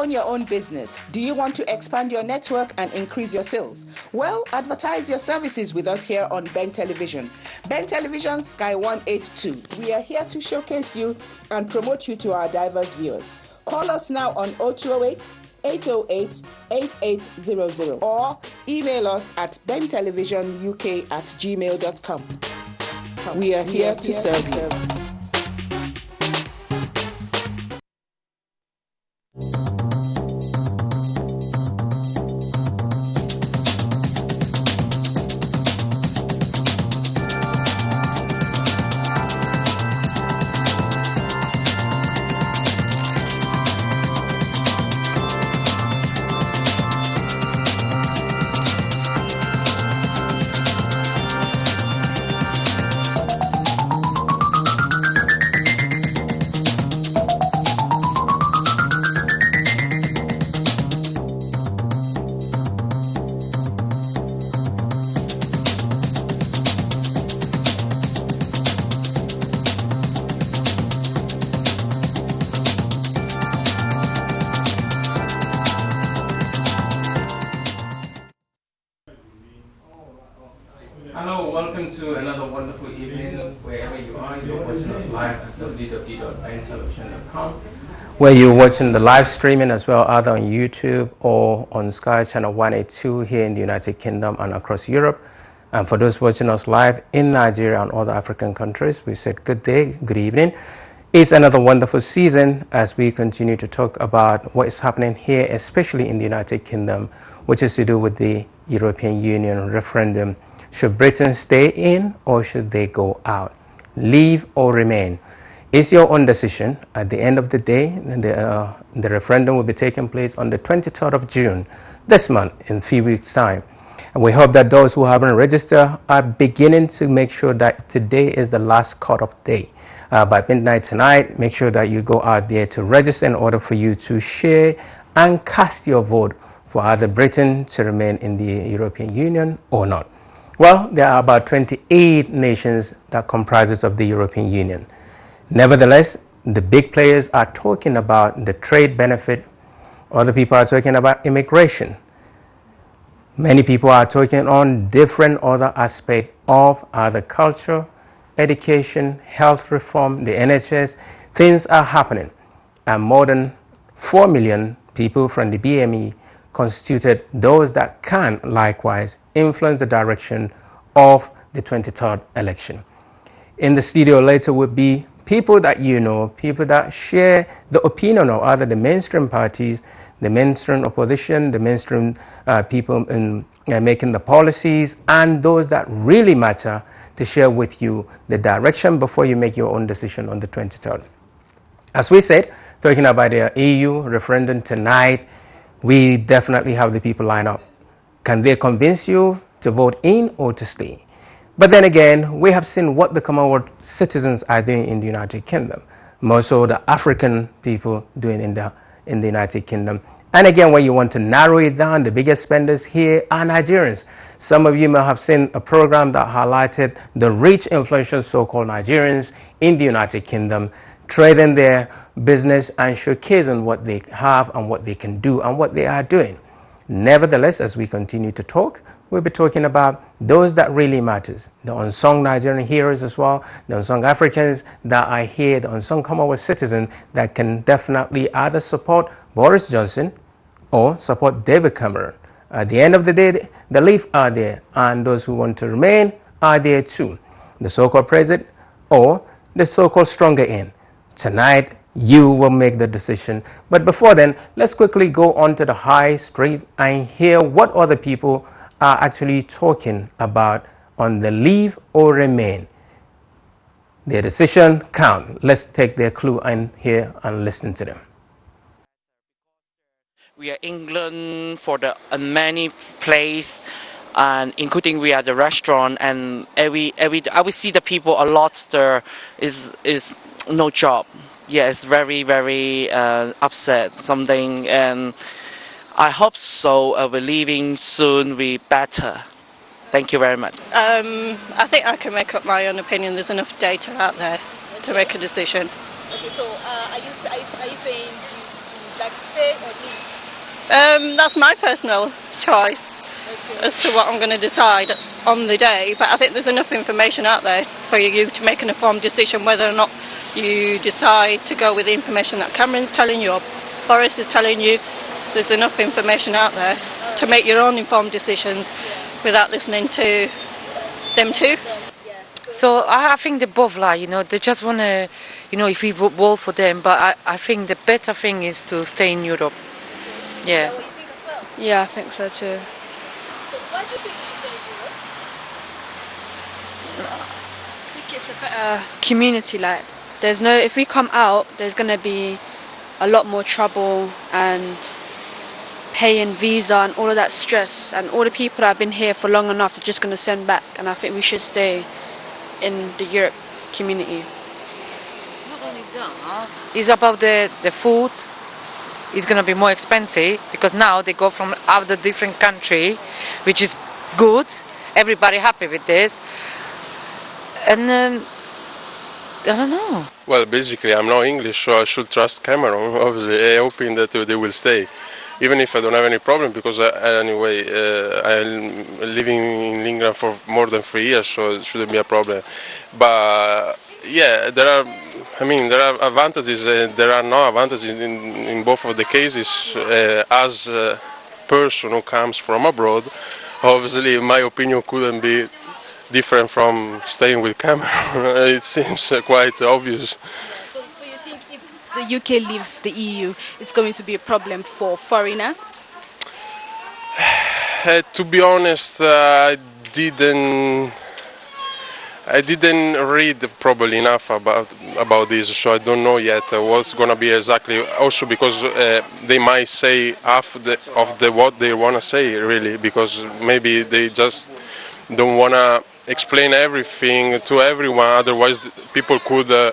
own your own business? Do you want to expand your network and increase your sales? Well, advertise your services with us here on Ben Television. Ben Television Sky 182. We are here to showcase you and promote you to our diverse viewers. Call us now on 0208 808 8800 or email us at bentelevisionuk@gmail.com. We are here to serve you. Hello, welcome to another wonderful evening wherever you are. You're watching us live at www.bentelevision.com, where you're watching the live streaming as well, either on YouTube or on Sky Channel 182 here in the United Kingdom and across Europe. And for those watching us live in Nigeria and other African countries, we said good day, good evening. It's another wonderful season as we continue to talk about what is happening here, especially in the United Kingdom, which is to do with the European Union referendum. Should Britain stay in or should they go out? Leave or remain? It's your own decision. At the end of the day, the referendum will be taking place on the 23rd of June, this month, in a few weeks' time. And we hope that those who haven't registered are beginning to make sure that today is the last cut-off day. By midnight tonight, make sure that you go out there to register in order for you to share and cast your vote for either Britain to remain in the European Union or not. Well, there are about 28 nations that comprises of the European Union. Nevertheless, the big players are talking about the trade benefit. Other people are talking about immigration. Many people are talking on different other aspects of either culture, education, health reform, the NHS. Things are happening. And more than 4 million people from the BME constituted those that can likewise influence the direction of the 23rd election. In the studio later would be people that you know, people that share the opinion of either the mainstream parties, the mainstream opposition, the mainstream people in making the policies, and those that really matter to share with you the direction before you make your own decision on the 23rd. As we said, talking about the EU referendum tonight, we definitely have the people lined up. Can they convince you to vote in or to stay? But then again, we have seen what the Commonwealth citizens are doing in the United Kingdom, more so the African people doing in the United Kingdom. And again, when you want to narrow it down, the biggest spenders here are Nigerians. Some of you may have seen a program that highlighted the rich, influential so-called Nigerians in the United Kingdom, trading their business and showcasing what they have and what they can do and what they are doing. Nevertheless, as we continue to talk, we'll be talking about those that really matters, the unsung Nigerian heroes as well, the unsung Africans that are here, the unsung Commonwealth citizens that can definitely either support Boris Johnson or support David Cameron. At the end of the day, the Leave are there, and those who want to remain are there too. The so-called president or the so-called stronger end. Tonight, you will make the decision. But before then, let's quickly go onto the high street and hear what other people are actually talking about on the leave or remain. Their decision count. Let's take their clue and hear and listen to them. We are England for the many place, and including we are the restaurant, and every I will see the people a lot. There is no job. Yeah, it's very upset something, and I hope so. We're leaving soon. We better. Thank you very much. I think I can make up my own opinion. There's enough data out there to make a decision. Okay, so are you saying like stay or leave? That's my personal choice as to what I'm going to decide on the day, but I think there's enough information out there for you to make an informed decision whether or not you decide to go with the information that Cameron's telling you or Boris is telling you. There's enough information out there to make your own informed decisions without listening to them too. So I think they both lie, they just want to, if we vote for them, but I think the better thing is to stay in Europe. Yeah. Is that what you think as well? Yeah, I think so too. So why do you think we should stay in Europe? I think it's a better community. Like, if we come out, there's going to be a lot more trouble and paying visa and all of that stress, and all the people that have been here for long enough are just going to send back. And I think we should stay in the Europe community. Not only that, it's about the food. It's going to be more expensive because now they go from other different country, which is good. Everybody happy with this. And I don't know. Well, basically, I'm not English, so I should trust Cameron, obviously, hoping that they will stay. Even if I don't have any problem, because anyway, I'm living in England for more than 3 years, so it shouldn't be a problem. But yeah, there are advantages, there are no advantages in both of the cases. As a person who comes from abroad, obviously my opinion couldn't be different from staying with Cameron. It seems quite obvious. So you think if the UK leaves the EU, it's going to be a problem for foreigners? To be honest, I didn't read probably enough about this, so I don't know yet what's going to be exactly. Also because they might say half of what they want to say, really, because maybe they just don't want to explain everything to everyone. Otherwise, people could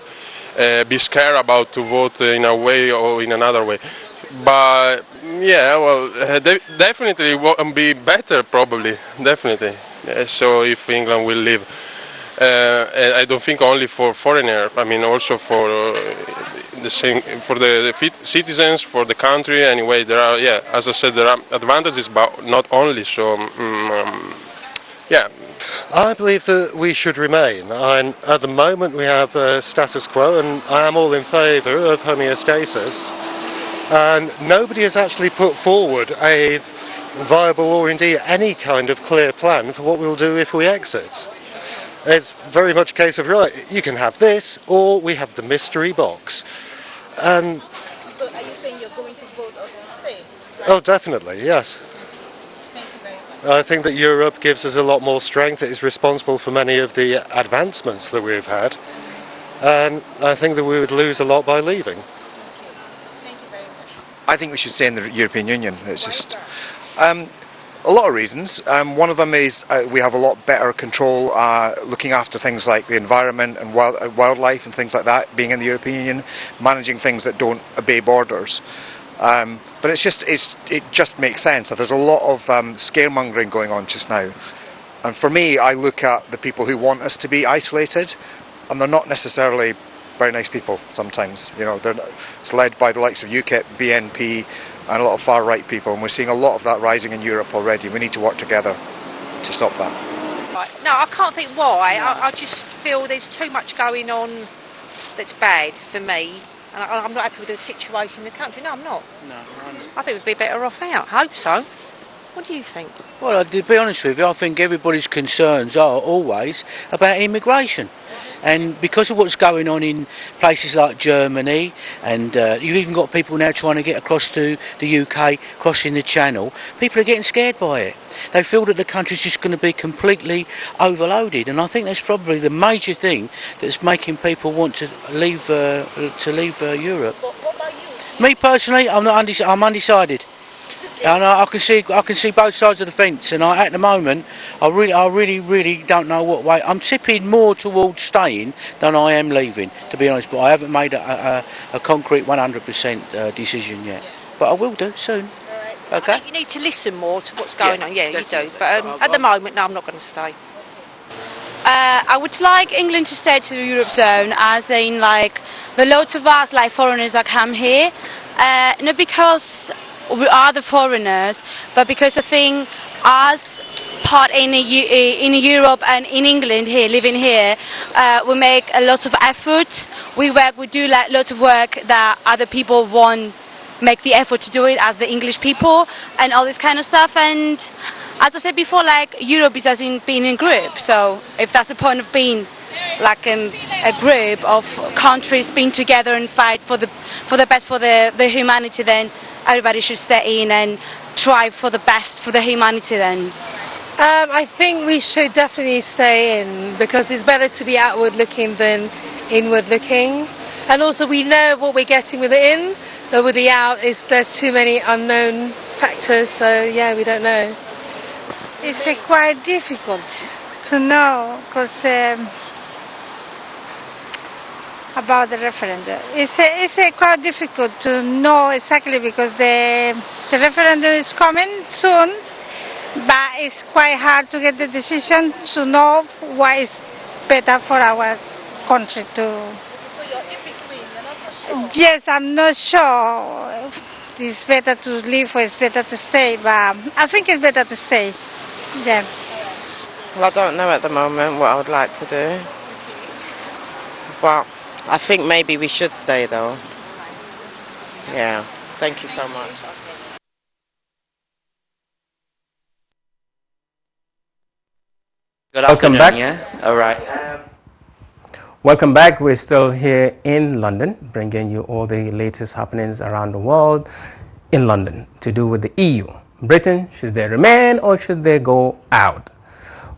be scared about to vote in a way or in another way. But yeah, well, definitely it will be better, probably, definitely. So if England will leave. And I don't think only for foreigners. I mean, also for the citizens, for the country. Anyway, there are, as I said, there are advantages, but not only. So, yeah. I believe that we should remain. At the moment, we have status quo, and I am all in favour of homeostasis. And nobody has actually put forward a viable or indeed any kind of clear plan for what we'll do if we exit. It's very much a case of, right, you can have this, or we have the mystery box. And so are you saying you're going to vote us to stay? Right? Oh, definitely, yes. Thank you very much. I think that Europe gives us a lot more strength. It is responsible for many of the advancements that we've had. And I think that we would lose a lot by leaving. Thank you very much. I think we should stay in the European Union. It's just a lot of reasons. One of them is we have a lot better control looking after things like the environment and wildlife and things like that, being in the European Union, managing things that don't obey borders. But it just makes sense. There's a lot of scaremongering going on just now. And for me, I look at the people who want us to be isolated, and they're not necessarily very nice people sometimes. It's led by the likes of UKIP, BNP, and a lot of far-right people, and we're seeing a lot of that rising in Europe already. We need to work together to stop that. Right. No, I can't think why. I just feel there's too much going on that's bad for me, and I'm not happy with the situation in the country. No, I'm not. No, I think we'd be better off out. I hope so. What do you think? Well, to be honest with you, I think everybody's concerns are always about immigration. And because of what's going on in places like Germany, and you've even got people now trying to get across to the UK, crossing the Channel, people are getting scared by it. They feel that the country's just going to be completely overloaded, and I think that's probably the major thing that's making people want to leave Europe. What about you? Me personally, I'm undecided. And I can see both sides of the fence, and at the moment I really don't know what way. I'm tipping more towards staying than I am leaving, to be honest. But I haven't made a concrete 100% decision yet. But I will do soon. Right. Okay. I think you need to listen more to what's going on. Yeah, you do. But at the moment, no, I'm not going to stay. I would like England to stay to the Europe zone, as in, like, the loads of us, like foreigners, that come here, Not because we are the foreigners, but because I think us part in Europe and in England here, living here, we make a lot of effort. We do like lots of work that other people won't make the effort to do it as the English people and all this kind of stuff. And as I said before, like Europe is as in being in group. So if that's the point of being like a group of countries being together and fight for the best for the humanity, then everybody should stay in and try for the best for the humanity then. I think we should definitely stay in because it's better to be outward looking than inward looking. And also we know what we're getting with the in, but with the out there's too many unknown factors, so yeah, we don't know. It's quite difficult to know because about the referendum. It's quite difficult to know exactly because the referendum is coming soon, but it's quite hard to get the decision to know what is better for our country to. So you're in between, you're not so sure? Yes, I'm not sure if it's better to leave or it's better to stay, but I think it's better to stay. Yeah. Well, I don't know at the moment what I would like to do. But I think maybe we should stay though. Yeah. Thank you so much. Good Welcome afternoon, back. yeah? All right. Welcome back. We're still here in London, bringing you all the latest happenings around the world in London to do with the EU. Britain, should they remain or should they go out?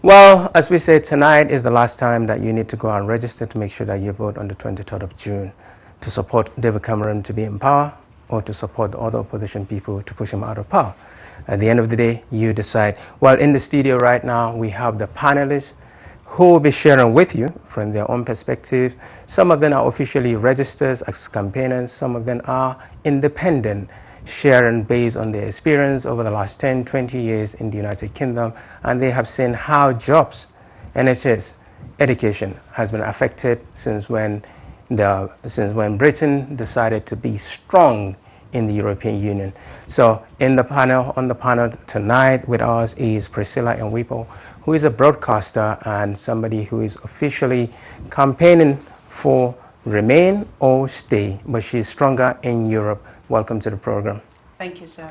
Well, as we said, tonight is the last time that you need to go and register to make sure that you vote on the 23rd of June to support David Cameron to be in power or to support the other opposition people to push him out of power. At the end of the day, you decide. Well, in the studio right now, we have the panelists who will be sharing with you from their own perspective. Some of them are officially registered as campaigners. Some of them are independent, sharing based on their experience over the last 10, 20 years in the United Kingdom. And they have seen how jobs, NHS, education has been affected since when Britain decided to be strong in the European Union. So on the panel tonight with us is Priscilla Enwipo, who is a broadcaster and somebody who is officially campaigning for remain or stay, but she's stronger in Europe. Welcome to the program. Thank you, sir.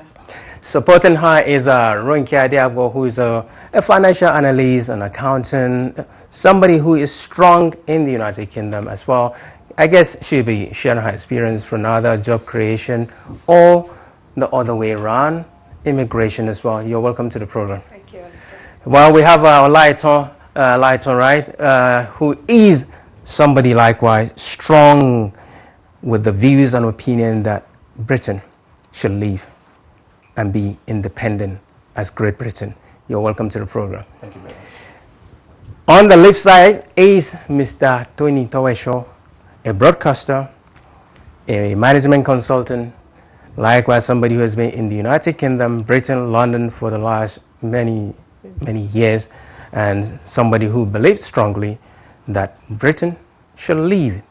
Supporting her is Ronke Adiago, who is a financial analyst, an accountant, somebody who is strong in the United Kingdom as well. I guess she'll be sharing her experience from other job creation or the other way around, immigration as well. You're welcome to the program. Thank you. Well, we have our Lighton, right, who is somebody likewise strong with the views and opinion that Britain should leave and be independent as Great Britain. You're welcome to the program. Thank you very much. On the left side is Mr. Tony Towesho, a broadcaster, a management consultant, likewise somebody who has been in the United Kingdom, Britain, London for the last many years, and somebody who believes strongly that Britain should leave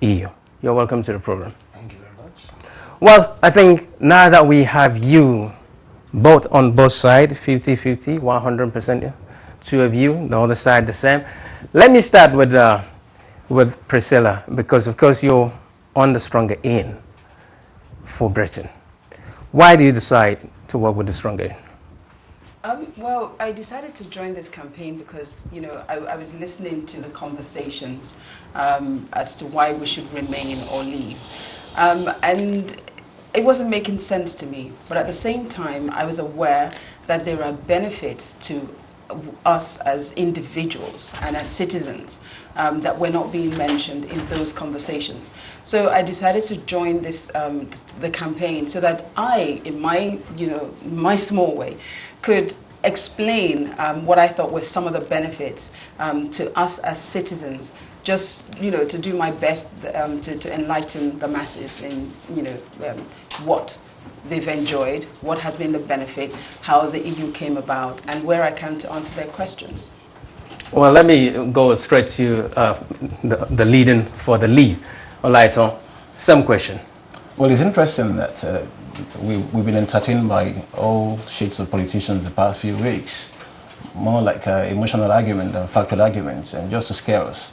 EU. You're welcome to the program. Thank you very much. Well, I think now that we have you both on both sides, 50-50, 100%, two of you, the other side the same. Let me start with Priscilla, because of course you're on the stronger end for Britain. Why do you decide to work with the stronger end? Well, I decided to join this campaign because, I was listening to the conversations as to why we should remain or leave. And it wasn't making sense to me. But at the same time, I was aware that there are benefits to us as individuals and as citizens that were not being mentioned in those conversations. So I decided to join the campaign so that I, in my small way, could explain what I thought were some of the benefits to us as citizens, just to do my best to enlighten the masses in what they've enjoyed, what has been the benefit, how the EU came about, and where I can to answer their questions. Well, let me go straight to the leading for the lead. All right, some question. Well, it's interesting that we've been entertained by all shades of politicians the past few weeks, more like emotional argument than factual arguments, and just to scare us.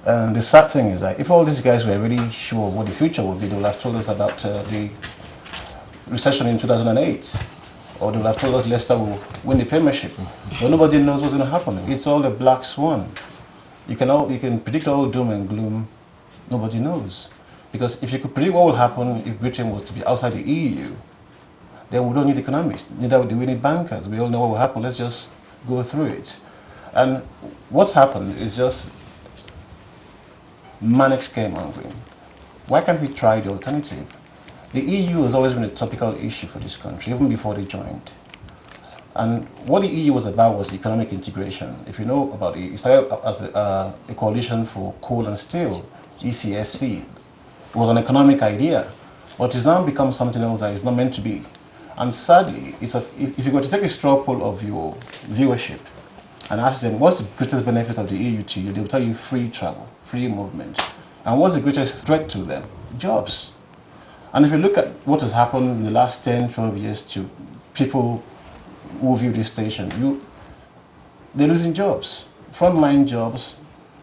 And the sad thing is that if all these guys were really sure of what the future would be, they would have told us about the recession in 2008, or they would have told us Leicester will win the Premiership. But nobody knows what's going to happen. It's all a black swan. You can predict all doom and gloom. Nobody knows. Because if you could predict what will happen if Britain was to be outside the EU, then we don't need economists, neither do we need bankers. We all know what will happen. Let's just go through it. And what's happened is just manic scaremongering. Why can't we try the alternative? The EU has always been a topical issue for this country, even before they joined. And what the EU was about was economic integration. If you know about it, it started as a coalition for coal and steel, ECSC. It was an economic idea, but it's now become something else that is not meant to be. And sadly, if you go to take a straw poll of your viewership and ask them what's the greatest benefit of the EU to you, they'll tell you free travel, free movement. And what's the greatest threat to them? Jobs. And if you look at what has happened in the last 10, 12 years to people who view this station, they're losing jobs. Frontline jobs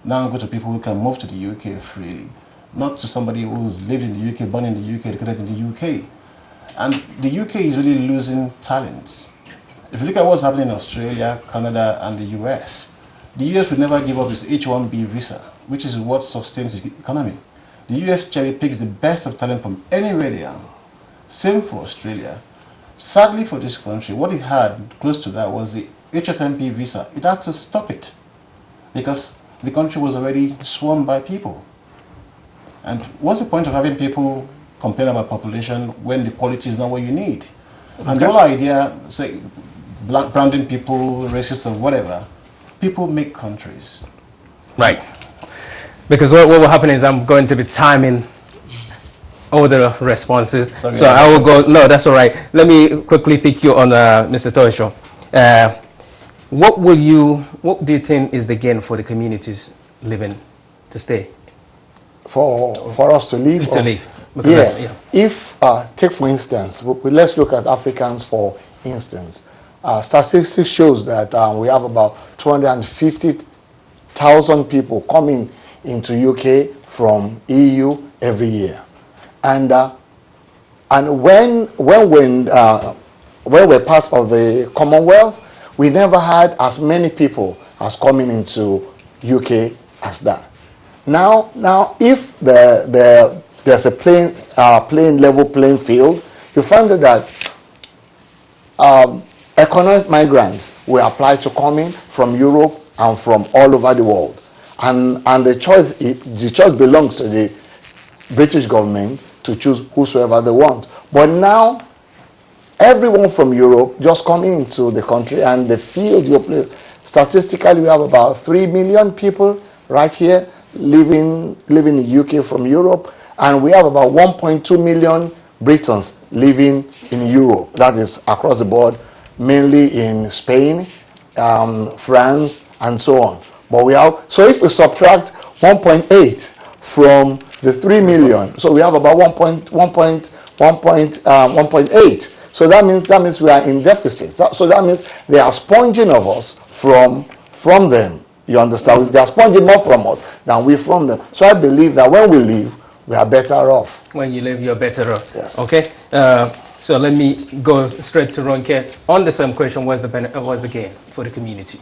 now go to people who can move to the UK freely, not to somebody who's lived in the UK, born in the UK, educated in the UK. And the UK is really losing talents. If you look at what's happening in Australia, Canada, and the US, the US would never give up its H-1B visa, which is what sustains its economy. The US cherry picks the best of talent from anywhere they are. Same for Australia. Sadly for this country, what it had close to that was the HSMP visa. It had to stop it because the country was already swarmed by people. And what's the point of having people complain about population when the quality is not what you need? Okay. And the whole idea, say, branding people, racist or whatever, people make countries. Right. Because what will happen is I'm going to be timing all the responses. Sorry, so I will go, no, that's all right. Let me quickly pick you on Mr. Toyshaw. What do you think is the gain for the communities living to stay? For us to leave? To leave. Yeah. If, take for instance, let's look at Africans for instance. Statistics shows that we have about 250,000 people coming into UK from EU every year. And when we're part of the Commonwealth, we never had as many people as coming into UK as that. Now, if there's a level playing field, you find that economic migrants will apply to come in from Europe and from all over the world, and the choice belongs to the British government to choose whosoever they want. But now, everyone from Europe just coming into the country, and the field you play. Statistically, we have about 3 million people right here living in the UK from Europe, and we have about 1.2 million Britons living in Europe. That is across the board, mainly in Spain, France, and so on. But so if we subtract 1.8 from the 3 million, so we have about 1.8. So that means we are in deficit. So that means they are sponging of us from them. You understand? They are sponging more from us than we from them. So I believe that when we leave, we are better off. When you leave, you're better off. Yes. Okay. So let me go straight to Ronke. On the same question, what's the gain for the community?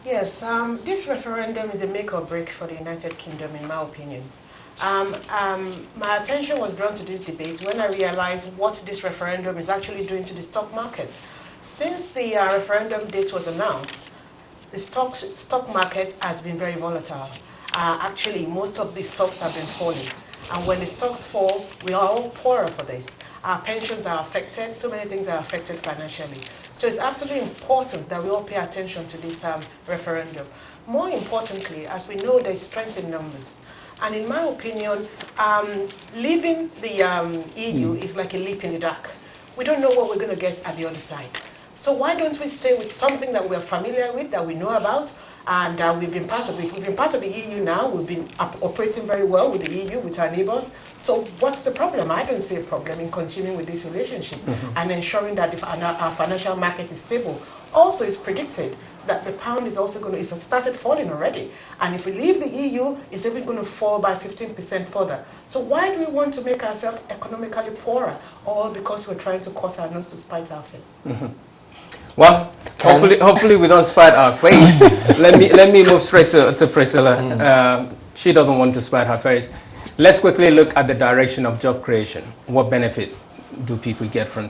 Yes, this referendum is a make or break for the United Kingdom, in my opinion. My attention was drawn to this debate when I realized what this referendum is actually doing to the stock market. Since the referendum date was announced, the stock market has been very volatile. Actually, most of the stocks have been falling. And when the stocks fall, we are all poorer for this. Our pensions are affected, so many things are affected financially. So it's absolutely important that we all pay attention to this referendum. More importantly, as we know, there's strength in numbers. And in my opinion, leaving the EU is like a leap in the dark. We don't know what we're going to get at the other side. So why don't we stay with something that we're familiar with, that we know about, And we've been part of it. We've been part of the EU now. We've been operating very well with the EU, with our neighbors. So what's the problem? I don't see a problem in continuing with this relationship and ensuring that our financial market is stable. Also, it's predicted that the pound is also going to, it's started falling already. And if we leave the EU, it's even going to fall by 15% further. So why do we want to make ourselves economically poorer? All because we're trying to cut our nose to spite our face. Well, hopefully we don't spite our face. let me move straight to Priscilla. She doesn't want to spite her face. Let's quickly look at the direction of job creation. What benefit do people get from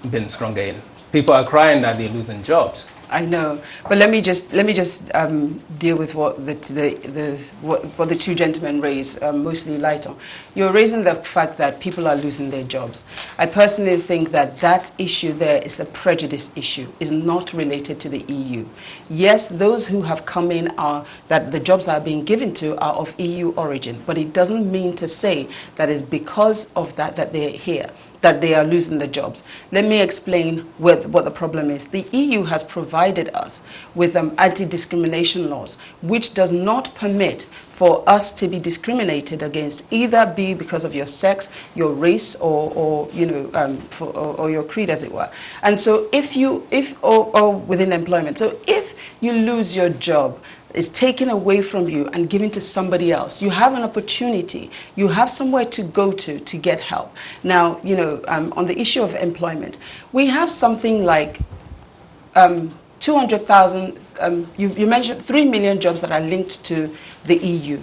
being stronger in? People are crying that they're losing jobs. I know, but let me just deal with what the two gentlemen raised mostly light on. You're raising the fact that people are losing their jobs. I personally think that issue there is a prejudice issue, is not related to the EU. Yes, those who have come in that the jobs are being given to are of EU origin, but it doesn't mean to say that it's because of that they're here, that they are losing the jobs. Let me explain what the problem is. The EU has provided us with anti-discrimination laws, which does not permit for us to be discriminated against, either be because of your sex, your race, or your creed, as it were. And so, or within employment. So, if you lose your job, is taken away from you and given to somebody else, you have an opportunity, you have somewhere to go to get help. Now, on the issue of employment, we have something like 200,000, you mentioned 3 million jobs that are linked to the EU.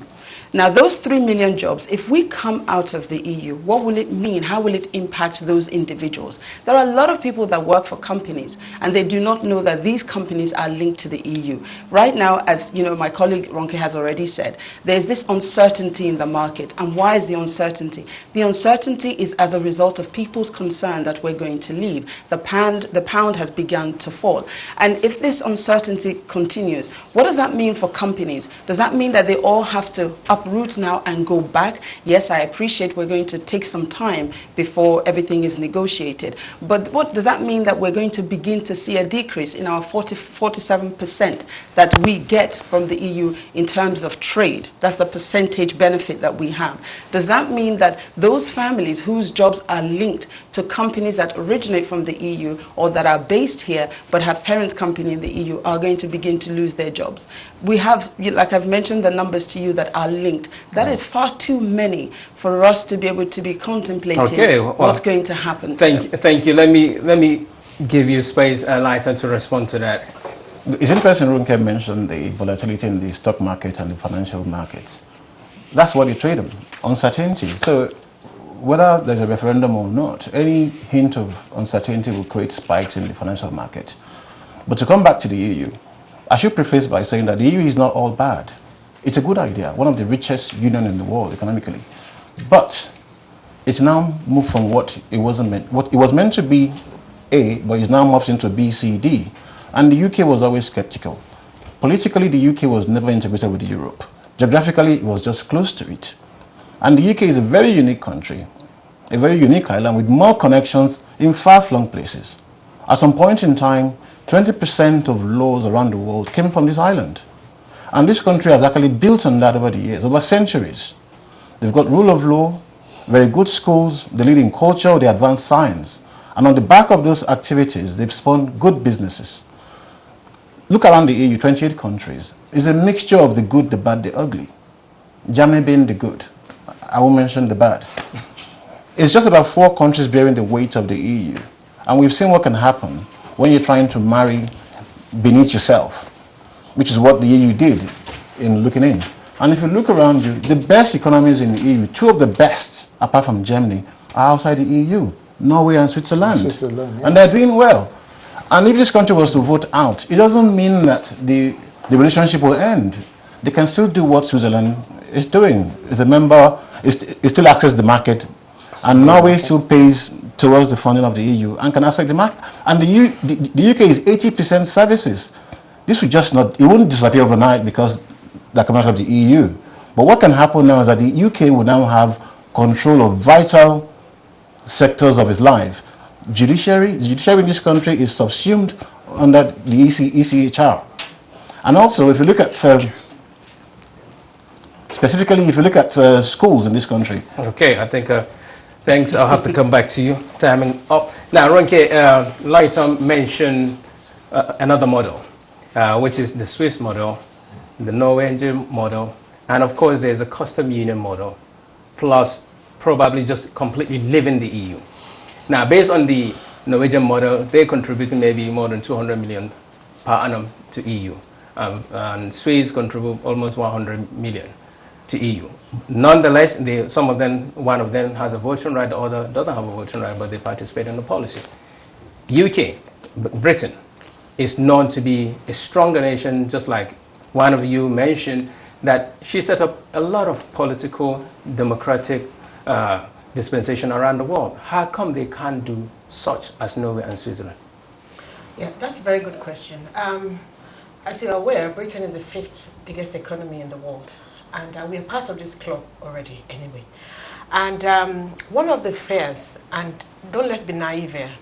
Now, those 3 million jobs, if we come out of the EU, what will it mean? How will it impact those individuals? There are a lot of people that work for companies, and they do not know that these companies are linked to the EU. Right now, as my colleague Ronke has already said, there's this uncertainty in the market. And why is the uncertainty? The uncertainty is as a result of people's concern that we're going to leave. The pound has begun to fall. And if this uncertainty continues, what does that mean for companies? Does that mean that they all have to uproot now and go back? Yes, I appreciate we're going to take some time before everything is negotiated. But what does that mean? That we're going to begin to see a decrease in our 47% that we get from the EU in terms of trade? That's the percentage benefit that we have. Does that mean that those families whose jobs are linked to companies that originate from the EU or that are based here but have parents' company in the EU are going to begin to lose their jobs? We have, like I've mentioned, the numbers to you that are linked. That is far too many for us to be able to be contemplating what's going to happen. Thank you. Let me give you space, Lighter, to respond to that. It's interesting Runke mentioned the volatility in the stock market and the financial markets. That's what they trade on, uncertainty. So whether there's a referendum or not, any hint of uncertainty will create spikes in the financial market. But to come back to the EU, I should preface by saying that the EU is not all bad. It's a good idea, one of the richest unions in the world economically. But it's now moved from what it was meant to be A, but it's now morphed into B, C, D. And the UK was always skeptical. Politically, the UK was never integrated with Europe. Geographically, it was just close to it. And the UK is a very unique country, a very unique island with more connections in far-flung places. At some point in time, 20% of laws around the world came from this island. And this country has actually built on that over the years, over centuries. They've got rule of law, very good schools, they lead in culture, they advance science. And on the back of those activities, they've spawned good businesses. Look around the EU, 28 countries. It's a mixture of the good, the bad, the ugly. Germany being the good. I won't mention the bad. It's just about 4 countries bearing the weight of the EU. And we've seen what can happen when you're trying to marry beneath yourself, which is what the EU did in looking in. And if you look around you, the best economies in the EU, 2 of the best, apart from Germany, are outside the EU, Norway and Switzerland. Yeah. And they're doing well. And if this country was to vote out, it doesn't mean that the relationship will end. They can still do what Switzerland is doing. It's a member, it still access the market, and Norway still pays towards the funding of the EU and can access the market. And the UK is 80% services. This would just not, it wouldn't disappear overnight because they're coming out of the EU. But what can happen now is that the UK will now have control of vital sectors of its life. The judiciary in this country is subsumed under the ECHR. And also, if you look at, specifically, if you look at schools in this country. Okay, I think, thanks, I'll have to come back to you. Timing up. Now, Ronke, Lighton mentioned another model, which is the Swiss model, the Norwegian model, and of course, there's a custom union model, plus probably just completely leaving the EU. Now, based on the Norwegian model, they're contributing maybe more than 200 million per annum to EU. And Swiss contribute almost 100 million to EU. Nonetheless, some of them, one of them has a voting right, the other doesn't have a voting right, but they participate in the policy. UK, Britain, is known to be a stronger nation, just like one of you mentioned, that she set up a lot of political, democratic dispensation around the world. How come they can't do such as Norway and Switzerland? Yeah, that's a very good question. As you're aware, Britain is the 5th biggest economy in the world, and we are part of this club already anyway. And one of the fears, and don't let's be naive here,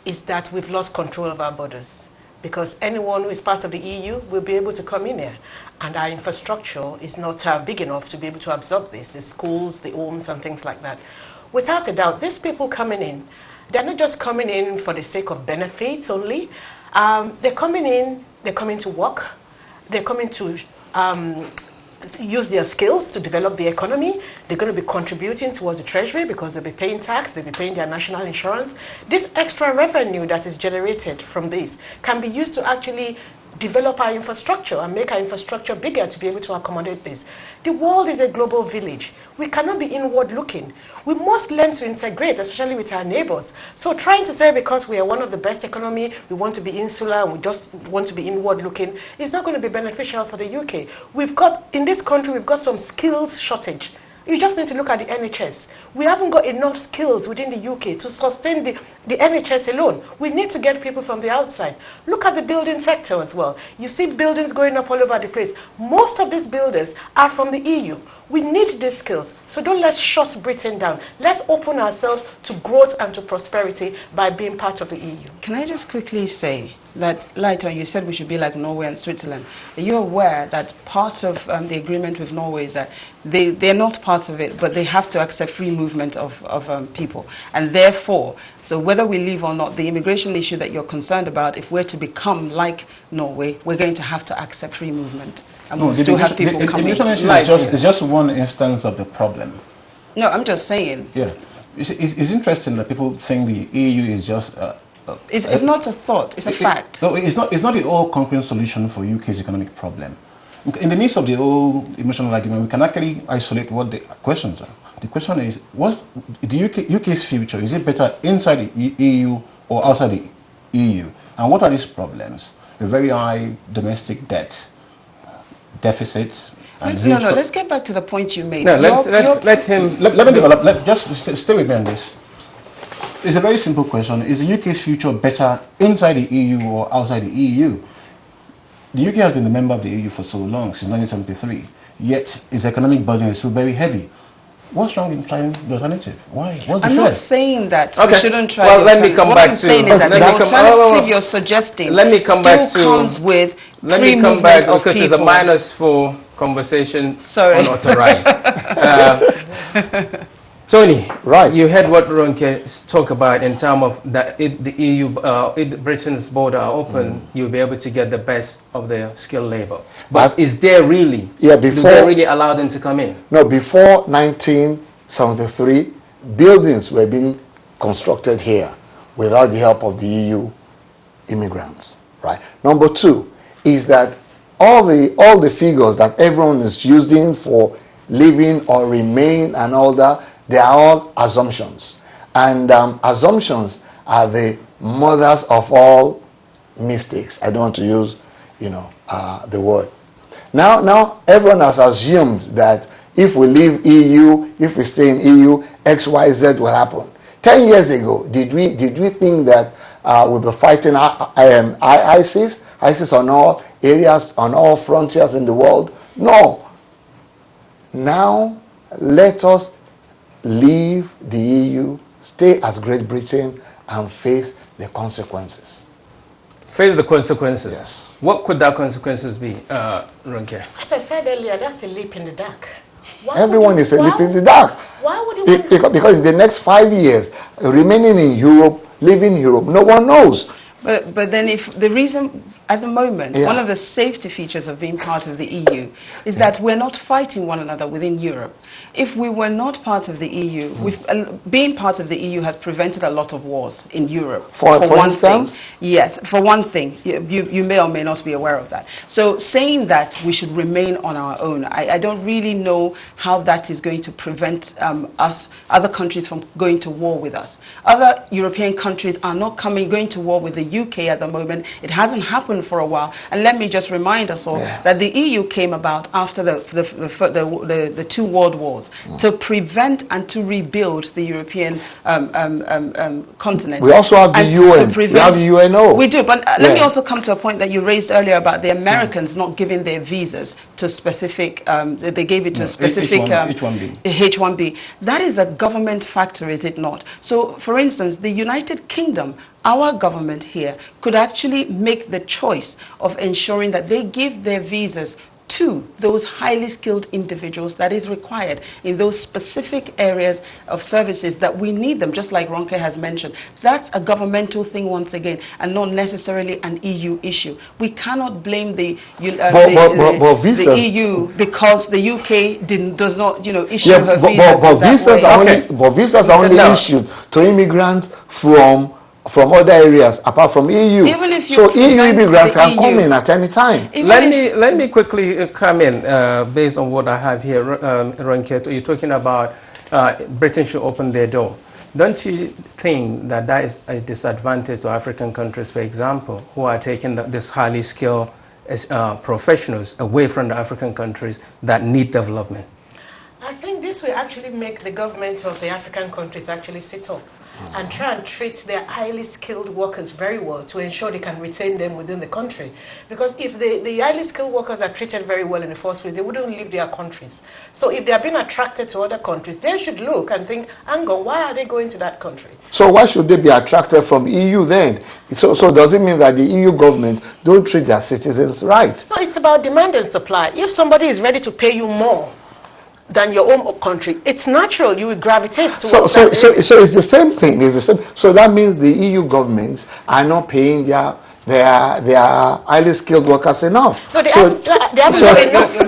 is that we've lost control of our borders, because anyone who is part of the EU will be able to come in here, and our infrastructure is not big enough to be able to absorb this, the schools, the homes, and things like that. Without a doubt, these people coming in, they're not just coming in for the sake of benefits only. They're coming to work, they're coming to use their skills to develop the economy. They're going to be contributing towards the treasury because they'll be paying tax, they'll be paying their national insurance. This extra revenue that is generated from this can be used to actually develop our infrastructure and make our infrastructure bigger to be able to accommodate this. The world is a global village. We cannot be inward looking. We must learn to integrate, especially with our neighbors. So trying to say because we are one of the best economy, we want to be insular, and we just want to be inward looking, is not going to be beneficial for the UK. In this country, we've got some skills shortage. You just need to look at the NHS. We haven't got enough skills within the UK to sustain the NHS alone. We need to get people from the outside. Look at the building sector as well. You see buildings going up all over the place. Most of these builders are from the EU. We need these skills. So don't let's shut Britain down. Let's open ourselves to growth and to prosperity by being part of the EU. Can I just quickly say that, Lighton, you said we should be like Norway and Switzerland. Are you aware that part of the agreement with Norway is that they're not part of it, but they have to accept free movement of people. And therefore, so whether we leave or not, the immigration issue that you're concerned about, if we're to become like Norway, we're going to have to accept free movement. And we'll still have people coming. The immigration issue is just one instance of the problem. No, I'm just saying. Yeah. It's interesting that people think the EU is just... it's not a thought, it's a fact. No, it's not the all-conquering solution for UK's economic problem. In the midst of the whole emotional argument, we can actually isolate what the questions are. The question is, what's the UK's future? Is it better inside the EU or outside the EU? And what are these problems? A very high domestic debt, deficits. Let's get back to the point you made. No, let me develop. Just stay with me on this. It's a very simple question. Is the UK's future better inside the EU or outside the EU? The UK has been a member of the EU for so long, since 1973, yet its economic burden is still very heavy. What's wrong in trying the alternative? Why? What's the I'm fear? not saying that we shouldn't try the alternative. Let me come what back I'm to... saying is that the alternative you're suggesting still comes with free movement of because people. it's a -4 conversation. Sorry. Unauthorized. Tony, right? You heard what Ronke talk about in terms of that the EU, Britain's border are open. You'll be able to get the best of the skilled labor. But is there really? Yeah, do they really allow them to come in? No, before 1973, buildings were being constructed here without the help of the EU immigrants. Right. Number two is that all the figures that everyone is using for living or remain and all that, they are all assumptions. And assumptions are the mothers of all mistakes. I don't want to use, the word. Now everyone has assumed that if we leave EU, if we stay in EU, X, Y, Z will happen. 10 years ago, did we think that we'll be fighting ISIS on all areas, on all frontiers in the world? No. Now, let us leave the EU, stay as Great Britain, and face the consequences. face the consequences. Yes. What could that consequences be, Ronke? As I said earlier, that's a leap in the dark. Everyone is a leap in the dark. Why would you Because in the next 5 years, remaining in Europe, living in Europe, no one knows. But then if the reason at the moment, Yeah. one of the safety features of being part of the EU is that we're not fighting one another within Europe. If we were not part of the EU, being part of the EU has prevented a lot of wars in Europe. For one instance? thing. Yes, for one thing. You may or may not be aware of that. So saying that we should remain on our own, I don't really know how that is going to prevent other countries from going to war with us. Other European countries are not going to war with the UK at the moment. It hasn't happened for a while. And let me just remind us all that the EU came about after the two world wars to prevent and to rebuild the European continent. We also have the UN. We have the UNO. We do, but let me also come to a point that you raised earlier about the Americans not giving their visas to specific, they gave it to specific H1B. H1B. That is a government factor, is it not? So, for instance, the United Kingdom, our government here, could actually make the choice of ensuring that they give their visas to those highly skilled individuals that is required in those specific areas of services that we need them, just like Ronke has mentioned. That's a governmental thing once again, and not necessarily an EU issue. We cannot blame the EU because the UK does not, issue her visas. But visas are only issued to immigrants from other areas apart from EU. So EU immigrants can come in at any time. Let me quickly come in based on what I have here, Ronke. You're talking about Britain should open their door. Don't you think that is a disadvantage to African countries, for example, who are taking this highly skilled professionals away from the African countries that need development? I think this will actually make the government of the African countries actually sit up and try and treat their highly skilled workers very well to ensure they can retain them within the country. Because if the highly skilled workers are treated very well in the first place, they wouldn't leave their countries. So if they are being attracted to other countries, they should look and think, hang on, why are they going to that country? So why should they be attracted from EU then? So does it mean that the EU government don't treat their citizens right? No, it's about demand and supply. If somebody is ready to pay you more than your own country, it's natural you will gravitate towards so it's the same thing. It's the same. So that means the EU governments are not paying their highly skilled workers enough. No, they haven't got enough. The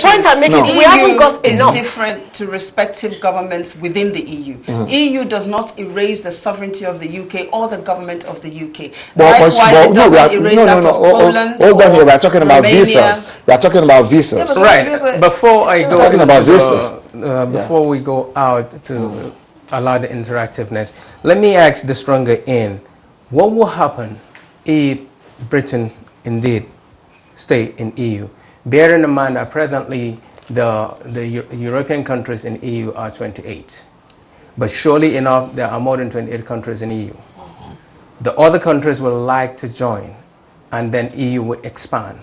point I'm making is we haven't got enough. It's different to respective governments within the EU. EU does not erase the sovereignty of the UK or the government of the UK. Likewise, it doesn't erase that of Poland. Hold on here. We are talking about visas. We are talking about visas. Right. Before we go out to allow the interactiveness, let me ask the stronger end. What will happen if Britain indeed stay in EU? Bearing in mind that presently the European countries in EU are 28. But surely enough, there are more than 28 countries in EU. The other countries will like to join, and then EU would expand.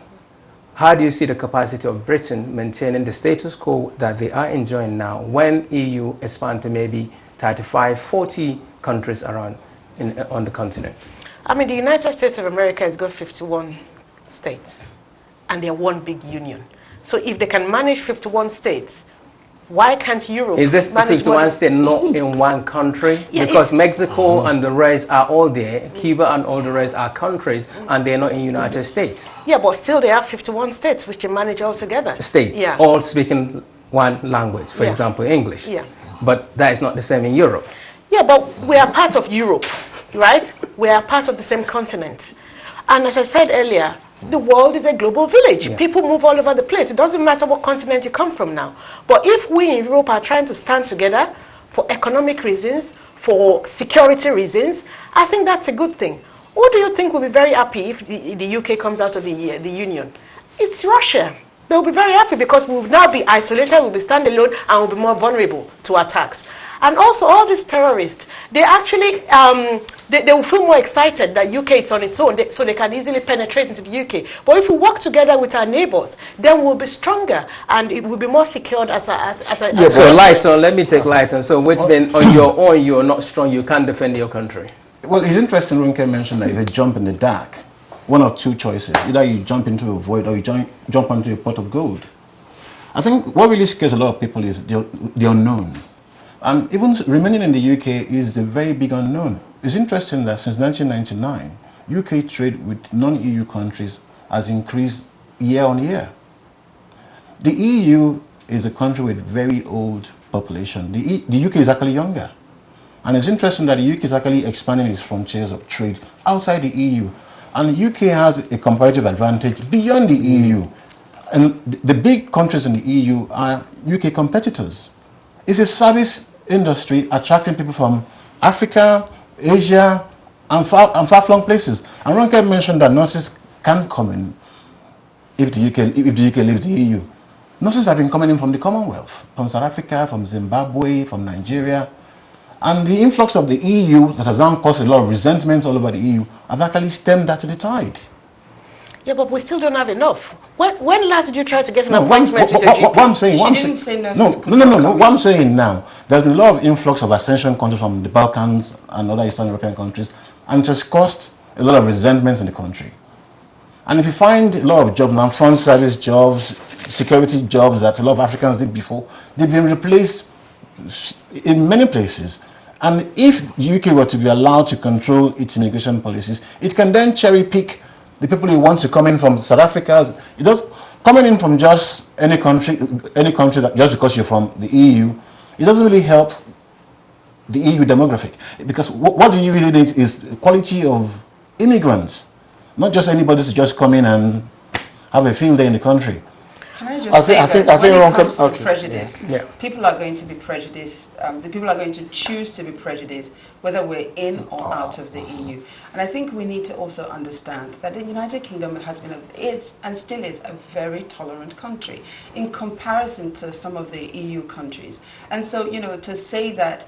How do you see the capacity of Britain maintaining the status quo that they are enjoying now when EU expand to maybe 35, 40 countries around on the continent? I mean, the United States of America has got 51 states, and they're one big union. So if they can manage 51 states, why can't Europe manage? Is this 51 states not in one country? Because Mexico and the rest are all there, Cuba and all the rest are countries, and they're not in United States. Yeah, but still they have 51 states which they manage all together. All speaking one language, for example, English. Yeah. But that is not the same in Europe. Yeah, but we are part of Europe, right? We are part of the same continent. And as I said earlier, the world is a global village. Yeah. People move all over the place. It doesn't matter what continent you come from now. But if we in Europe are trying to stand together for economic reasons, for security reasons, I think that's a good thing. Who do you think will be very happy if the UK comes out of the Union? It's Russia. They'll be very happy because we'll now be isolated, we'll be standalone, and we'll be more vulnerable to attacks. And also, all these terrorists, they actually, they will feel more excited that UK is on its own, so they can easily penetrate into the UK. But if we work together with our neighbors, then we'll be stronger, and it will be more secured as a So, Lighton, let me take Lighton. So, which means on your own, you're not strong, you can't defend your country. Well, it's interesting Ronke mentioned that it's a jump in the dark. One of two choices. Either you jump into a void or you jump onto a pot of gold. I think what really scares a lot of people is the unknown. And even remaining in the UK is a very big unknown. It's interesting that since 1999, UK trade with non-EU countries has increased year on year. The EU is a country with very old population. The UK is actually younger. And it's interesting that the UK is actually expanding its frontiers of trade outside the EU. And the UK has a comparative advantage beyond the EU. And the big countries in the EU are UK competitors. It's a service industry attracting people from Africa, Asia, and far-flung places. And Ronke mentioned that nurses can come in if the UK leaves the EU. Nurses have been coming in from the Commonwealth, from South Africa, from Zimbabwe, from Nigeria. And the influx of the EU that has now caused a lot of resentment all over the EU have actually stemmed that to the tide. Yeah, but we still don't have enough. When last did you try to get an appointment with your GP? What I'm saying, She didn't say nurses. No. What I'm saying now, there's been a lot of influx of ascension countries from the Balkans and other Eastern European countries, and it has caused a lot of resentment in the country. And if you find a lot of jobs now, front service jobs, security jobs that a lot of Africans did before, they've been replaced in many places. And if the UK were to be allowed to control its immigration policies, it can then cherry pick the people who want to come in from South Africa. It does coming in from just any country that just because you're from the EU, it doesn't really help the EU demographic. Because what do you really need is quality of immigrants, not just anybody to just come in and have a field day in the country. Can I just say that when it comes to prejudice, Yeah. people are going to be prejudiced. The people are going to choose to be prejudiced, whether we're in or out of the EU. And I think we need to also understand that the United Kingdom has been, and still is, a very tolerant country in comparison to some of the EU countries. And so, to say that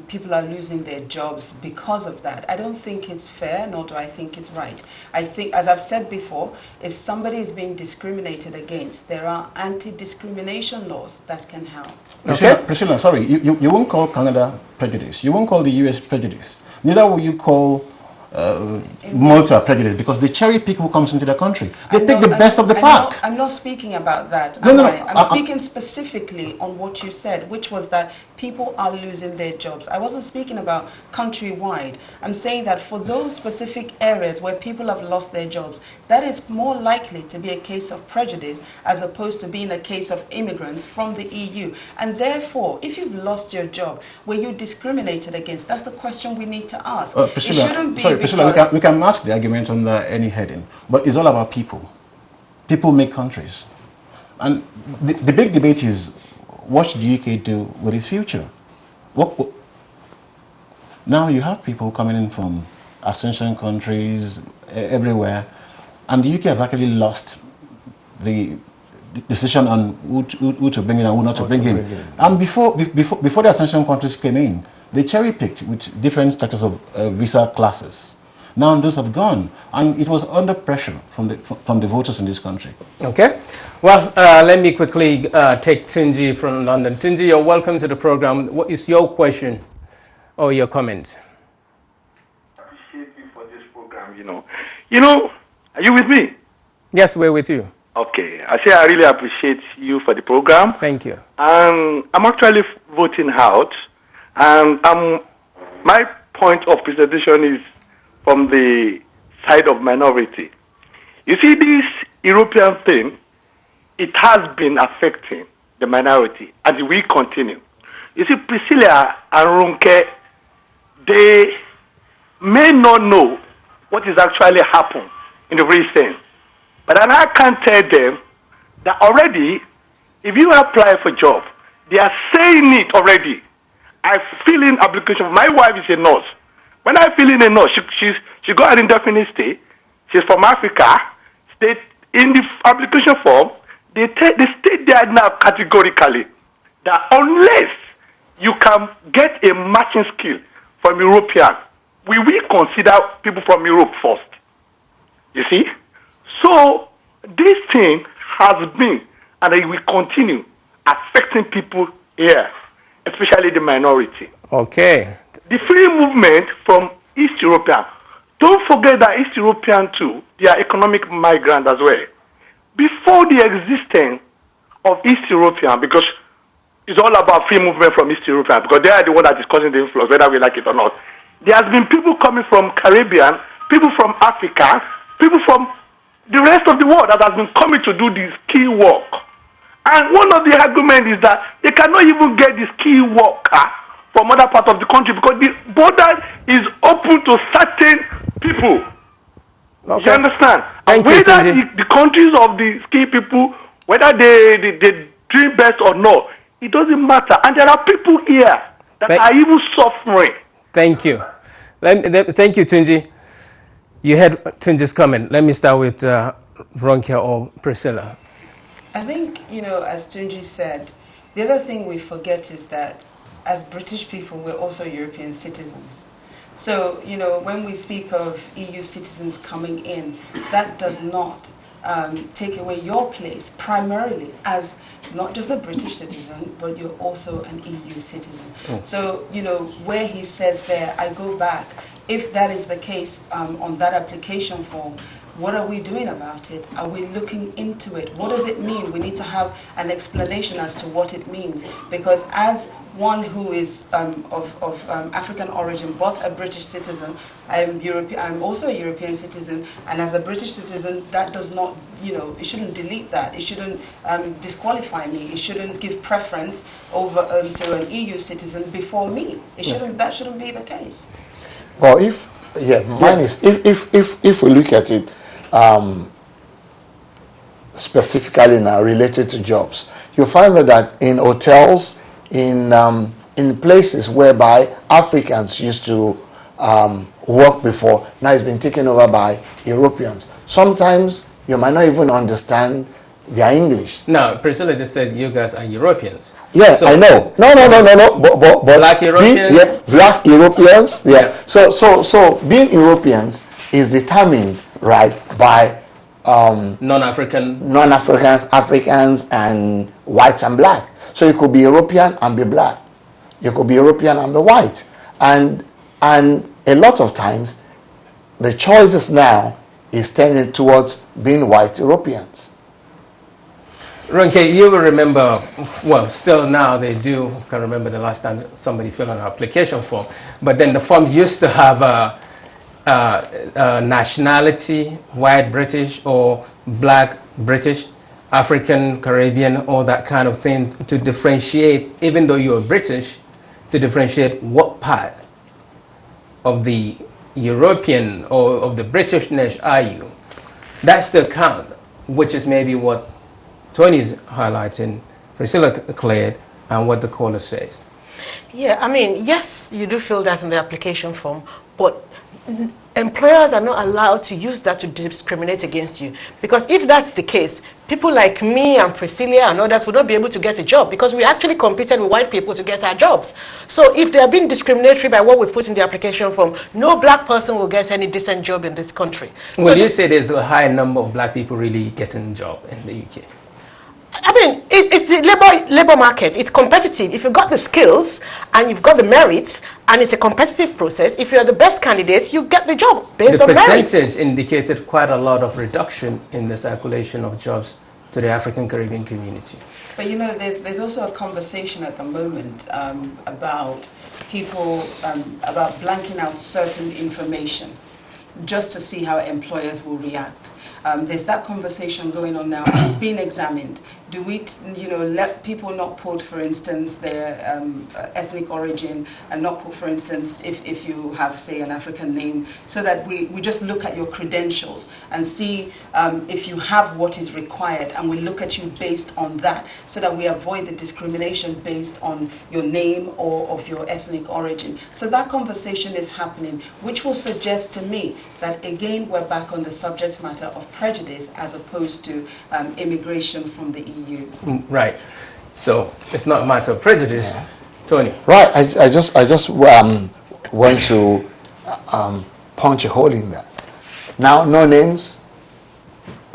people are losing their jobs because of that, I don't think it's fair, nor do I think it's right. I think, as I've said before, if somebody is being discriminated against, there are anti-discrimination laws that can help. Priscilla, sorry, you won't call Canada prejudice. You won't call the US prejudice. Neither will you call Malta prejudice, because they cherry pick who comes into the country. They pick the best of the pack. I'm not speaking about that. No. I'm speaking specifically on what you said, which was that people are losing their jobs. I wasn't speaking about countrywide. I'm saying that for those specific areas where people have lost their jobs, that is more likely to be a case of prejudice as opposed to being a case of immigrants from the EU. And therefore, if you've lost your job, were you discriminated against? That's the question we need to ask. Priscilla, it shouldn't be Priscilla, we can ask the argument under any heading, but it's all about people. People make countries. And the big debate is, what should the UK do with its future? Now you have people coming in from ascension countries everywhere, and the UK have actually lost the decision on who to bring in and who not to bring in. And before the ascension countries came in, they cherry-picked with different status of visa classes. Now those have gone, and it was under pressure from the voters in this country. Okay. Well, let me quickly take Tunji from London. Tunji, you're welcome to the program. What is your question or your comment? I appreciate you for this program, are you with me? Yes, we're with you. Okay. I say I really appreciate you for the program. Thank you. I'm actually voting out, and my point of presentation is from the side of minority. You see, this European thing, it has been affecting the minority, and it will continue. You see, Priscilla and Ronke, they may not know what is actually happened in the real sense. But I can tell them that already, if you apply for a job, they are saying it already. I fill in application. My wife is a nurse. When I fill in a nurse, she got an indefinite stay. She's from Africa. In the application form, they state there now categorically that unless you can get a matching skill from European, we will consider people from Europe first. You see? So this thing has been, and it will continue, affecting people here, especially the minority. Okay. The free movement from East European. Don't forget that East European too, they are economic migrants as well. Before the existence of East European, because it's all about free movement from East European, because they are the one that is causing the influx, whether we like it or not. There has been people coming from Caribbean, people from Africa, people from the rest of the world that has been coming to do this key work. And one of the arguments is that they cannot even get this key worker from other parts of the country because the border is open to certain people. Okay. You understand? Thank and you, whether Tunji. the countries of the ski people, whether they dream best or not, it doesn't matter. And there are people here that are even suffering. Thank you. Thank you, Tunji. You had Tunji's comment. Let me start with Ronke or Priscilla. I think, as Tunji said, the other thing we forget is that as British people, we're also European citizens. So, when we speak of EU citizens coming in, that does not take away your place primarily as not just a British citizen, but you're also an EU citizen. So, where he says there, I go back, if that is the case on that application form, what are we doing about it? Are we looking into it? What does it mean? We need to have an explanation as to what it means. Because as one who is of African origin, but a British citizen, I'm also a European citizen, and as a British citizen, that does not, it shouldn't delete that. It shouldn't disqualify me. It shouldn't give preference over to an EU citizen before me. That shouldn't be the case. Well, mine is if we look at it specifically now related to jobs, you find that in hotels, in places whereby Africans used to work before, now it's been taken over by Europeans. Sometimes you might not even understand their English. No, Priscilla just said you guys are Europeans. Yeah, so, I know. No. But black Europeans. Black Europeans. Yeah. So being Europeans is determined, right, by non-Africans, Africans, and whites and black. So you could be European and be black. You could be European and be white. And a lot of times, the choices now is tending towards being white Europeans. Ronke, you will remember, well, still now they do, I can't remember the last time somebody filled an application form, but then the form used to have a nationality, white British or black British, African, Caribbean, all that kind of thing to differentiate, even though you're British, to differentiate what part of the European or of the Britishness are you. That still counts, which is maybe what Tony's highlighting, Priscilla cleared, and what the caller says. Yeah, I mean, yes, you do fill that in the application form, but employers are not allowed to use that to discriminate against you. Because if that's the case, people like me and Priscilla and others would not be able to get a job because we actually competed with white people to get our jobs. So if they are being discriminatory by what we've put in the application form, no black person will get any decent job in this country. Well, so you say there's a high number of black people really getting a job in the UK. I mean, it's the labor market. It's competitive. If you've got the skills and you've got the merits and it's a competitive process, if you're the best candidates, you get the job based on merits. The percentage indicated quite a lot of reduction in the circulation of jobs to the African Caribbean community. But there's also a conversation at the moment about people, about blanking out certain information just to see how employers will react. There's that conversation going on now. It's being examined. Do we, let people not put, for instance, their ethnic origin and not put, for instance, if you have, say, an African name, so that we just look at your credentials and see if you have what is required, and we look at you based on that, so that we avoid the discrimination based on your name or of your ethnic origin. So that conversation is happening, which will suggest to me that, again, we're back on the subject matter of prejudice as opposed to immigration from the EU. Right. So it's not a matter of prejudice. Yeah. Tony. Right. I just want to punch a hole in that. Now, no names,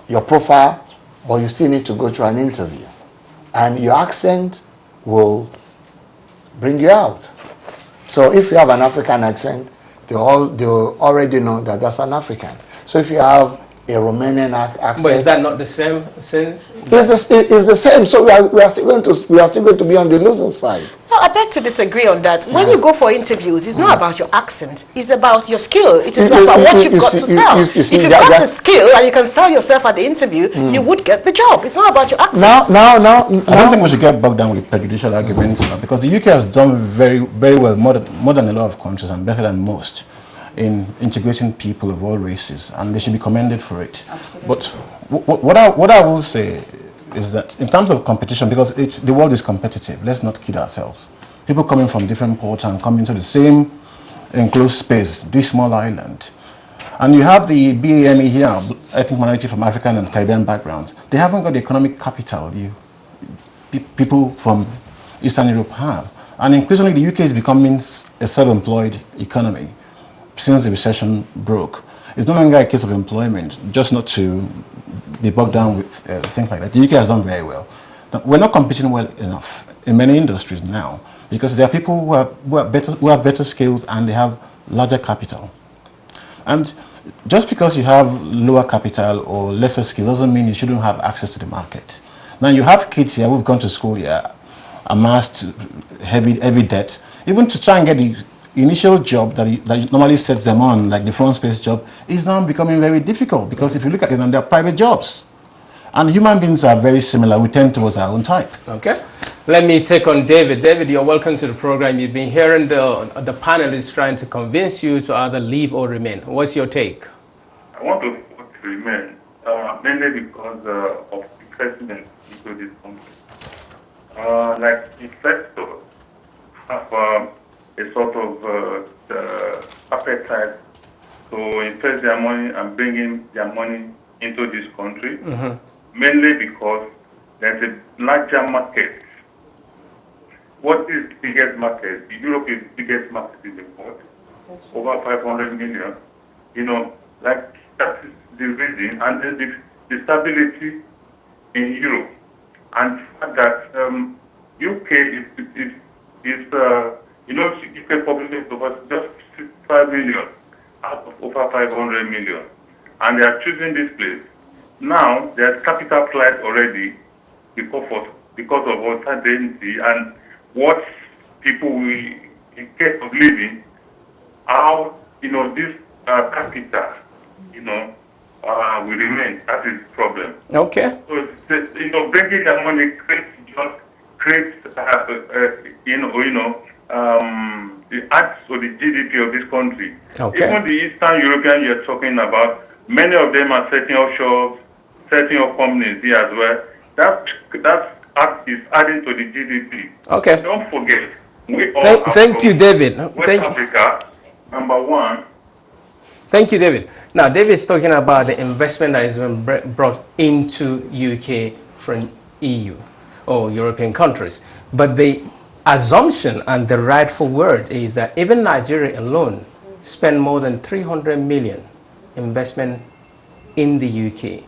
your profile, but you still need to go through an interview. And your accent will bring you out. So if you have an African accent, they already know that that's an African. So if you have a Romanian accent, But is that not the same since? It's the same. So we are still going to be on the losing side. No, I beg to disagree on that. When you go for interviews, it's not about your accent. It's about your skill. It is about what you've got to sell. If you've got the skill and you can sell yourself at the interview, you would get the job. It's not about your accent. I don't think we should get bogged down with prejudicial arguments, because the UK has done very, very well, more than a lot of countries, and better than most, in integrating people of all races, and they should be commended for it. Absolutely. But what I will say is that in terms of competition, because the world is competitive, let's not kid ourselves. People coming from different ports and coming to the same enclosed space, this small island. And you have the BAME here, ethnic minority from African and Caribbean backgrounds. They haven't got the economic capital people from Eastern Europe have. And increasingly the UK is becoming a self-employed economy since the recession broke. It's no longer a case of employment, just not to be bogged down with things like that. The UK has done very well. We're not competing well enough in many industries now, because there are people who have better skills and they have larger capital. And just because you have lower capital or lesser skill doesn't mean you shouldn't have access to the market. Now you have kids here who've gone to school here, amassed heavy debts, even to try and get the initial job that normally sets them on, like the front space job, is now becoming very difficult, because if you look at it, they're private jobs. And human beings are very similar. We tend towards our own type. Okay. Let me take on David. David, you're welcome to the program. You've been hearing the panelists trying to convince you to either leave or remain. What's your take? I want to remain, mainly because of investment into this country. Like investors have a sort of appetite to invest their money and bring in their money into this country, mainly because there's a larger market. What is the biggest market? Europe is the biggest market in the world, over 500 million. You know, like that is the reason, and then the stability in Europe, and the fact that UK is you know, UK population is over just 5 million out of over 500 million, and they are choosing this place. Now there's capital flight already because of uncertainty and what people will get of living. How, you know, this capital, you know, will remain. That is the problem. Okay. So you know, bringing the money creates it adds to the GDP of this country. Okay. Even the Eastern European you're talking about, many of them are setting up shops, setting up companies here as well. That is adding to the GDP. Okay. Don't forget, we all thank you, David. West Africa, number one. Thank you, David. Now, David is talking about the investment that has been brought into UK from EU or European countries. But the assumption and the rightful word is that even Nigeria alone spend more than 300 million investment in the UK.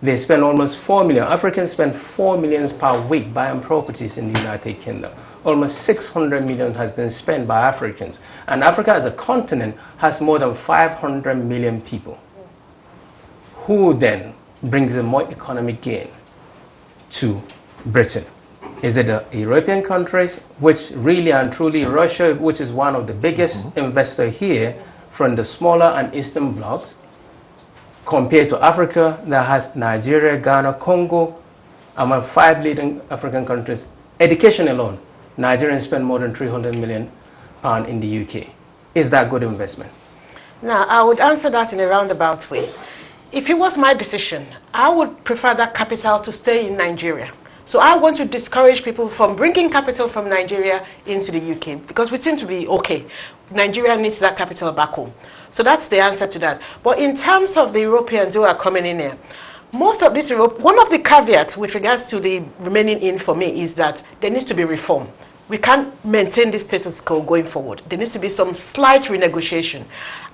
They spend almost 4 million. Africans spend 4 million per week buying properties in the United Kingdom. Almost 600 million has been spent by Africans. And Africa as a continent has more than 500 million people. Who then brings the more economic gain to Britain? Is it the European countries, which really and truly Russia, which is one of the biggest investors here from the smaller and eastern blocks, compared to Africa that has Nigeria, Ghana, Congo, among 5 leading African countries. Education alone, Nigerians spend more than £300 million in the UK. Is that good investment? Now, I would answer that in a roundabout way. If it was my decision, I would prefer that capital to stay in Nigeria. So I want to discourage people from bringing capital from Nigeria into the UK, because we seem to be okay. Nigeria needs that capital back home. So that's the answer to that. But in terms of the Europeans who are coming in here, most of this one of the caveats with regards to the remaining in for me is that there needs to be reform. We can't maintain this status quo going forward. There needs to be some slight renegotiation.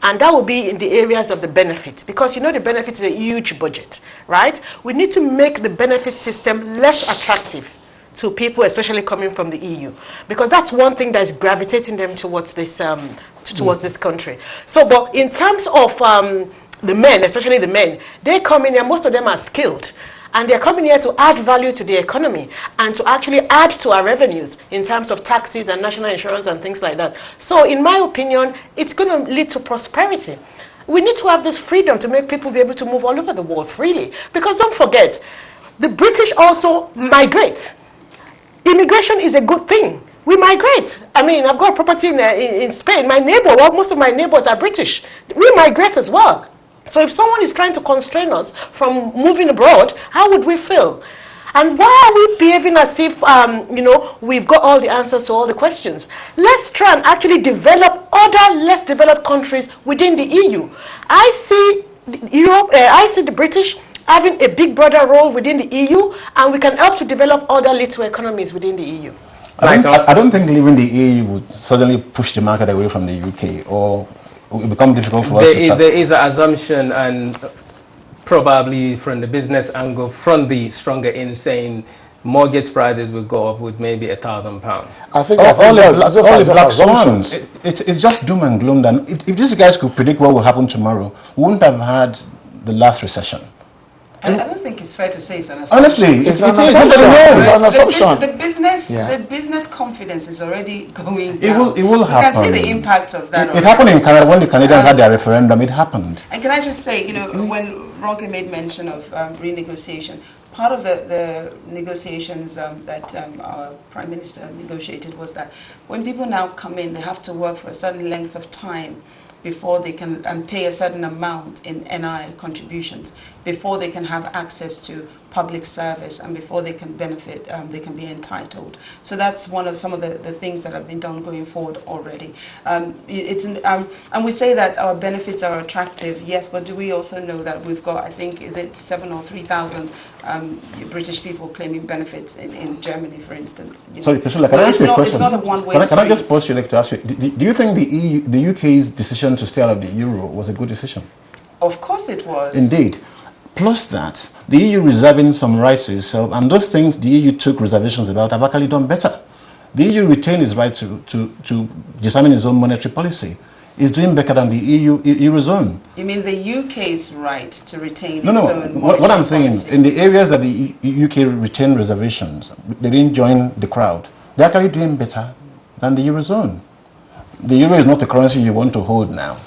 And that will be in the areas of the benefits. Because you know the benefits is a huge budget, right? We need to make the benefit system less attractive to people, especially coming from the EU. Because that's one thing that is gravitating them towards this towards this country. So, but in terms of the men, especially the men, they come in here, most of them are skilled. And they're coming here to add value to the economy and to actually add to our revenues in terms of taxes and national insurance and things like that. So in my opinion, it's going to lead to prosperity. We need to have this freedom to make people be able to move all over the world freely. Because don't forget, the British also migrate. Immigration is a good thing. We migrate. I mean, I've got property in Spain. My neighbor, well, most of my neighbors are British. We migrate as well. So if someone is trying to constrain us from moving abroad, how would we feel? And why are we behaving as if, we've got all the answers to all the questions? Let's try and actually develop other less developed countries within the EU. I see Europe, I see the British having a big brother role within the EU, and we can help to develop other little economies within the EU. I don't think leaving the EU would suddenly push the market away from the UK, or it will become difficult for us to... There is an assumption, and probably from the business angle, from the stronger end, saying mortgage prices will go up with maybe £1,000. I think all the black swans. It's just doom and gloom. Then, if these guys could predict what will happen tomorrow, we wouldn't have had the last recession. I don't think it's fair to say it's an assumption. Honestly, it's an assumption. The business confidence is already going down. It will happen. You can see the impact of that. It happened in Canada when the Canadians had their referendum. It happened. And can I just say, when Ronke made mention of renegotiation, part of the negotiations that our Prime Minister negotiated was that when people now come in, they have to work for a certain length of time before they can pay a certain amount in NI contributions, before they can have access to public service, and before they can benefit, they can be entitled. So that's one of some of the things that have been done going forward already. And we say that our benefits are attractive, yes, but do we also know that we've got, I think, is it 7,000 or 3,000 British people claiming benefits in Germany, for instance? Sorry, Priscilla, can I ask you a question? It's not a one-way street. Can I just pause you to ask you, do you think the UK's decision to stay out of the euro was a good decision? Of course it was. Indeed. Plus that, the EU reserving some rights to itself, and those things the EU took reservations about have actually done better. The EU retained its right to determine its own monetary policy. It's doing better than the Eurozone. You mean the UK's right to retain its own monetary policy? What I'm saying, policy. in the areas that the UK retained reservations, they didn't join the crowd. They're actually doing better than the Eurozone. The euro is not the currency you want to hold now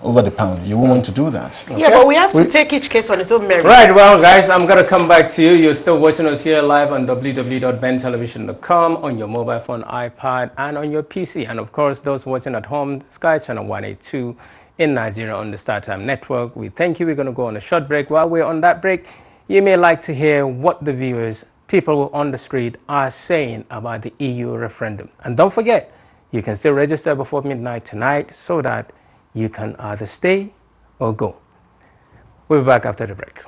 over the pound. You won't want to do that. Yeah, but we have to take each case on its own merit. Right, well, guys, I'm going to come back to you. You're still watching us here live on www.bentelevision.com, on your mobile phone, iPad, and on your PC. And, of course, those watching at home, Sky Channel 182 in Nigeria on the StarTime Network. We thank you. We're going to go on a short break. While we're on that break, you may like to hear what the viewers, people on the street, are saying about the EU referendum. And don't forget, you can still register before midnight tonight so that you can either stay or go. We'll be back after the break.